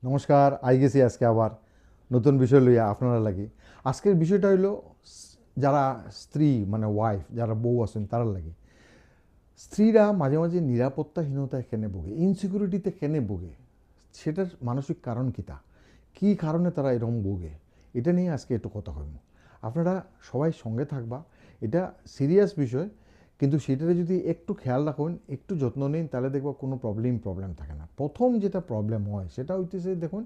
নমস্কার, আই গেছি আজকে আবার নতুন বিষয় লইয়া আপনারা লাগি। আজকের বিষয়টা হইল যারা স্ত্রী মানে ওয়াইফ, যারা বউ আছেন তারা লাগে। স্ত্রীরা মাঝে মাঝে নিরাপত্তাহীনতায় কেনে ভোগে, ইনসিকিউরিটিতে কেনে ভোগে, সেটার মানসিক কারণ কিতা, কী কারণে তারা এরকম ভোগে, এটা নিয়ে আজকে একটু কথা হইব। আপনারা সবাই সঙ্গে থাকবা, এটা সিরিয়াস বিষয়, কিন্তু সেটারে যদি একটু খেয়াল রাখুন, একটু যত্ন নিন, তাহলে দেখবো কোনো প্রবলেম থাকে না। প্রথম যেটা প্রবলেম হয় সেটা হইতেছে, দেখুন,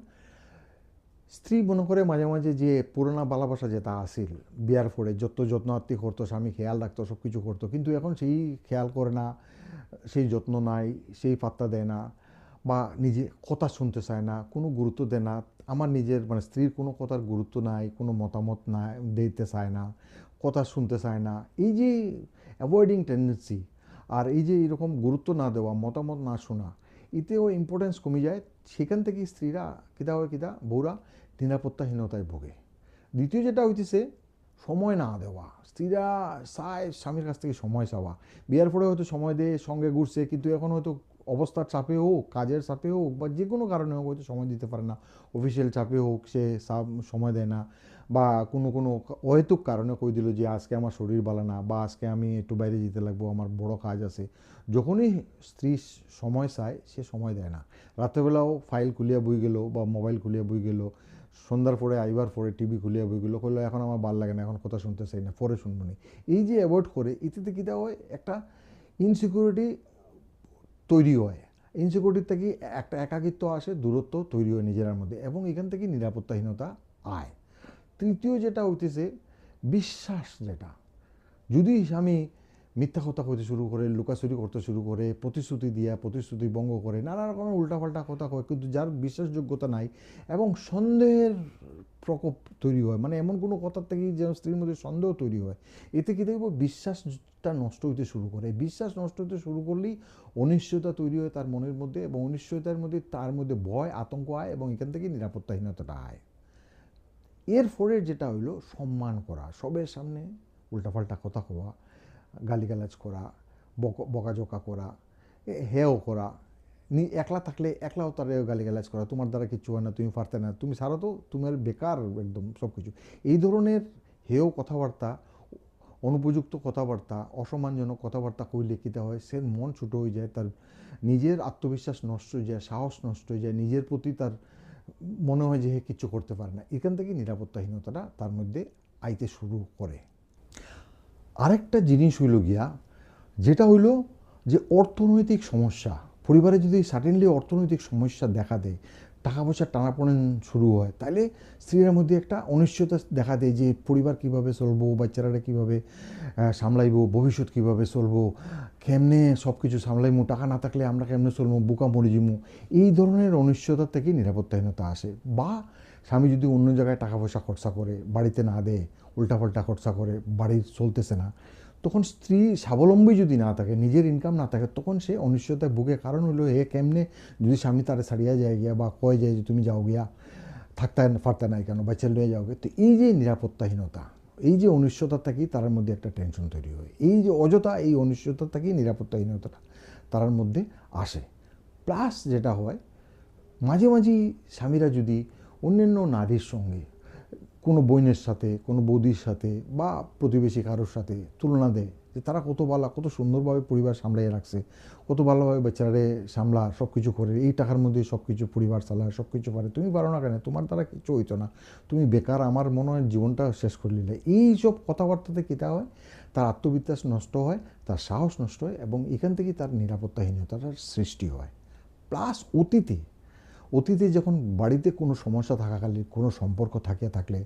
স্ত্রী মনে করে মাঝে মাঝে যে পুরোনা ভালোবাসা যেটা আসিল বিয়ার পরে, যত যত্ন আত্মি করতো, স্বামী খেয়াল রাখতো, সব কিছু করতো, কিন্তু এখন সেই খেয়াল করে না, সেই যত্ন নাই, সেই পাত্তা দেয় না, বা নিজে কথা শুনতে চায় না, কোনো গুরুত্ব দেয় না। আমার নিজের মানে স্ত্রীর কোনো কথার গুরুত্ব নাই, কোনো মতামত নাই, দিতে চায় না, কথা শুনতে চায় না। এই যে অ্যাভয়েডিং টেন্ডেন্সি, আর এই যে এরকম গুরুত্ব না দেওয়া, মতামত না শোনা, এতেও ইম্পর্টেন্স কমে যায়। সেখান থেকে স্ত্রীরা কিতা হয়, কিতা বউরা নিরাপত্তাহীনতায় ভোগে। দ্বিতীয় যেটা হইতেছে, সময় না দেওয়া। স্ত্রীরা চায় স্বামীর কাছ থেকে সময় চাওয়া। বিয়ার পরে হয়তো সময় দিয়ে সঙ্গে ঘুরছে, কিন্তু এখন হয়তো অবস্থার চাপে হোক, কাজের চাপে হোক, বা যে কোনো কারণে হোক, হয়তো সময় দিতে পারে না। অফিসিয়াল চাপে হোক, সে সময় দেয় না, বা কোনো কোনো অহেতুক কারণে কই দিল যে আজকে আমার শরীর ভালো না, বা আজকে আমি একটু বাইরে যেতে লাগবো, আমার বড় কাজ আছে। যখনই স্ত্রী সময় চায়, সে সময় দেয় না। রাত্রেবেলাও ফাইল খুলিয়া বই গেল, বা মোবাইল খুলিয়া বই গেল, সন্ধ্যার পরে আইবার পরে টিভি খুলিয়া বই গেল, কইলো এখন আমার ভাল লাগে না, এখন কথা শুনতে চাই না, পরে শুনবো নি। এই যে অ্যাভয়েড করে, এতে কী দেওয়া হয়, একটা ইনসিকিউরিটি তৈরি হয়। ইনসিকিউরিটির থেকে একটা একাকিত্ব আসে, দূরত্ব তৈরি হয় নিজের মধ্যে, এবং এখান থেকে নিরাপত্তাহীনতা আয়। তৃতীয় যেটা হইতেছে বিশ্বাস, যেটা যদি স্বামী মিথ্যা কথা কইতে শুরু করে, লুকাচুরি করতে শুরু করে, প্রতিশ্রুতি দিয়া প্রতিশ্রুতি ভঙ্গ করে, নানা রকমের উল্টাপাল্টা কথা কয়, কিন্তু যার বিশ্বাসযোগ্যতা নাই, এবং সন্দেহের প্রকোপ তৈরি হয়, মানে এমন কোনো কথার থেকেই যেন স্ত্রীর মধ্যে সন্দেহ তৈরি হয়। এতে কী দেখবো, বিশ্বাসটা নষ্ট হইতে শুরু করে। বিশ্বাস নষ্ট হতে শুরু করলেই অনিশ্চয়তা তৈরি হয় তার মনের মধ্যে, এবং অনিশ্চয়তার মধ্যে তার মধ্যে ভয় আতঙ্ক আয়, এবং এখান থেকে নিরাপত্তাহীনতাটা আয়। এর ফলে যেটা হইলো, সম্মান করা, সবের সামনে উল্টাপাল্টা কথা কওয়া, গালিগালাজ করা, বকাঝকা করা, হেও করা, একলা থাকলে একলাও তার গালিগালাজ করা, তোমার দ্বারা কিচ্ছু হয় না, তুমি পারতে না, তুমি ছাড়া তো তোমার বেকার একদম সব কিছু। এই ধরনের হেও কথাবার্তা, অনুপযুক্ত কথাবার্তা, অসম্মানজনক কথাবার্তা কইলে কীটা হয়, সে মন ছোটো হয়ে যায়, তার নিজের আত্মবিশ্বাস নষ্ট হয়ে যায়, সাহস নষ্ট হয়ে যায়, নিজের প্রতি তার মনে হয় যে হে কিচ্ছু করতে পারে না। এখান থেকে নিরাপত্তাহীনতাটা তার মধ্যে আইতে শুরু করে। আরেকটা জিনিস হইল গিয়া, যেটা হইল যে অর্থনৈতিক সমস্যা। পরিবারে যদি সাডেনলি অর্থনৈতিক সমস্যা দেখা দেয়, টাকা পয়সার টানাপোড়েন শুরু হয়, তাহলে স্ত্রীর মধ্যে একটা অনিশ্চয়তা দেখা দেয় যে পরিবার কিভাবে চলবো, বাচ্চারা কিভাবে সামলাইবো, ভবিষ্যৎ কিভাবে চলবো, কেমনে সব কিছু সামলাইমু, টাকা না থাকলে আমরা কেমনে চলবো, বোকা মরে যাবো। এই ধরনের অনিশ্চয়তার থেকে নিরাপত্তাহীনতা আসে। বা স্বামী যদি অন্য জায়গায় টাকা পয়সা খরচা করে, বাড়িতে না দেয়, উল্টাপাল্টা খরচা করে, বাড়ি চলতেছে না, তখন স্ত্রী স্বাবলম্বী যদি না থাকে, নিজের ইনকাম না থাকে, তখন সে অনিশ্চয়তায় ভুগে। কারণ হলো, হে কেমনে যদি স্বামী তারা ছাড়িয়া যায় গিয়া, বা কয় যায় যে তুমি যাও গিয়া, থাকতে পারতে নাই কেন, বাচ্চা লইয়া যাও গে, তো এই যে নিরাপত্তাহীনতা, এই যে অনিশ্চয়তার থাকি তার মধ্যে একটা টেনশন তৈরি হয়। এই যে অযথা এই অনিশ্চয়তার থাকি নিরাপত্তাহীনতাটা তার মধ্যে আসে। প্লাস যেটা হয়, মাঝে মাঝেই স্বামীরা যদি অন্যান্য নারীর সঙ্গে, কোনো বোনের সাথে, কোনো বৌদির সাথে, বা প্রতিবেশী কারোর সাথে তুলনা দেয়, যে তারা কত ভালো, কত সুন্দরভাবে পরিবার সামলাইয়া রাখছে, কত ভালোভাবে বেচারারে সামলা, সব কিছু করে, এই টাকার মধ্যে সব কিছু পরিবার চালায়, সব কিছু পারে, তুমি পারো না কেন, তোমার দ্বারা কিছু হইতো না, তুমি বেকার, আমার মনে হয় জীবনটা শেষ করে নিলে। এই সব কথাবার্তাতে কীটা হয়, তার আত্মবিশ্বাস নষ্ট হয়, তার সাহস নষ্ট হয়, এবং এখান থেকেই তার নিরাপত্তাহীনতার সৃষ্টি হয়। প্লাস অতীতে যখন বাড়িতে কোনো সমস্যা থাকাকালে, কোনো সম্পর্ক থাকিয়া থাকলে,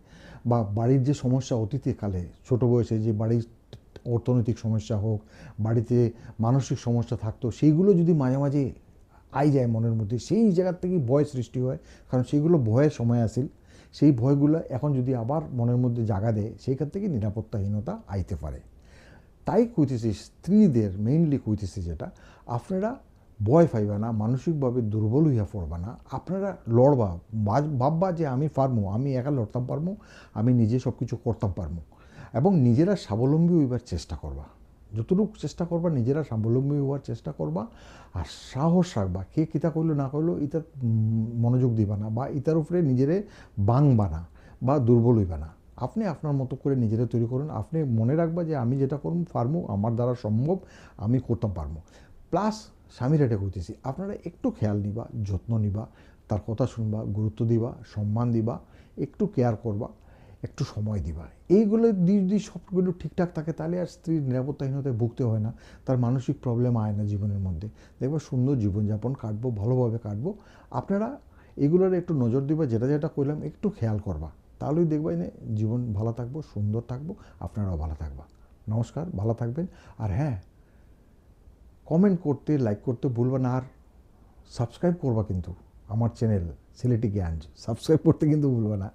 বা বাড়ির যে সমস্যা অতীতকালে ছোটো বয়সে যে বাড়ির অর্থনৈতিক সমস্যা হোক, বাড়িতে মানসিক সমস্যা থাকতো, সেইগুলো যদি মাঝে মাঝে আই যায় মনের মধ্যে, সেই জায়গার থেকেই ভয় সৃষ্টি হয়। কারণ সেইগুলো ভয়ের সময় আসিল, সেই ভয়গুলো এখন যদি আবার মনের মধ্যে জাগা দেয়, সেইখান থেকে নিরাপত্তাহীনতা আইতে পারে। তাই কইতেছি, স্ত্রীদের মেইনলি কইতেছি যেটা, আপনারা ভয় পাইবা না, মানসিকভাবে দুর্বল হইয়া পড়বা না, আপনারা লড়বা, ভাববা যে আমি পারবো, আমি একা লড়তাম পারবো, আমি নিজে সব কিছু করতাম পারবো, এবং নিজেরা স্বাবলম্বী হইবার চেষ্টা করবা। যতটুকু চেষ্টা করবা নিজেরা স্বাবলম্বী হওয়ার চেষ্টা করবা, আর সাহস রাখবা। কে কিতা করলো না করলো ইতার মনোযোগ দিবা না, বা ইতার উপরে নিজেরে বাংবা না বা দুর্বল হইবা না। আপনি আপনার মতো করে নিজেরা তৈরি করুন। আপনি মনে রাখবা যে আমি যেটা করুন পারবো, আমার দ্বারা সম্ভব, আমি করতাম পারবো। প্লাস স্বামীর এটা করতেছি, আপনারা একটু খেয়াল নিবা, যত্ন নিবা, তার কথা শুনবা, গুরুত্ব দিবা, সম্মান দিবা, একটু কেয়ার করবা, একটু সময় দিবা। এইগুলো যদি সবগুলো ঠিকঠাক থাকে তাহলে আর স্ত্রীর নিরাপত্তাহীনতায় ভুগতে হয় না, তার মানসিক প্রবলেম আয় না জীবনের মধ্যে। দেখবা সুন্দর জীবনযাপন কাটবো, ভালোভাবে কাটবো। আপনারা এগুলোর একটু নজর দিবা, যেটা যেটা করলাম একটু খেয়াল করবা, তাহলেই দেখবা না জীবন ভালো থাকবো, সুন্দর থাকবো, আপনারাও ভালো থাকবা। নমস্কার, ভালো থাকবেন। আর হ্যাঁ, কমেন্ট করতে, লাইক করতে ভুলবা না, আর সাবস্ক্রাইব করবা কিন্তু আমার চ্যানেল সিলেটি জ্ঞান, সাবস্ক্রাইব করতে কিন্তু ভুলবা না।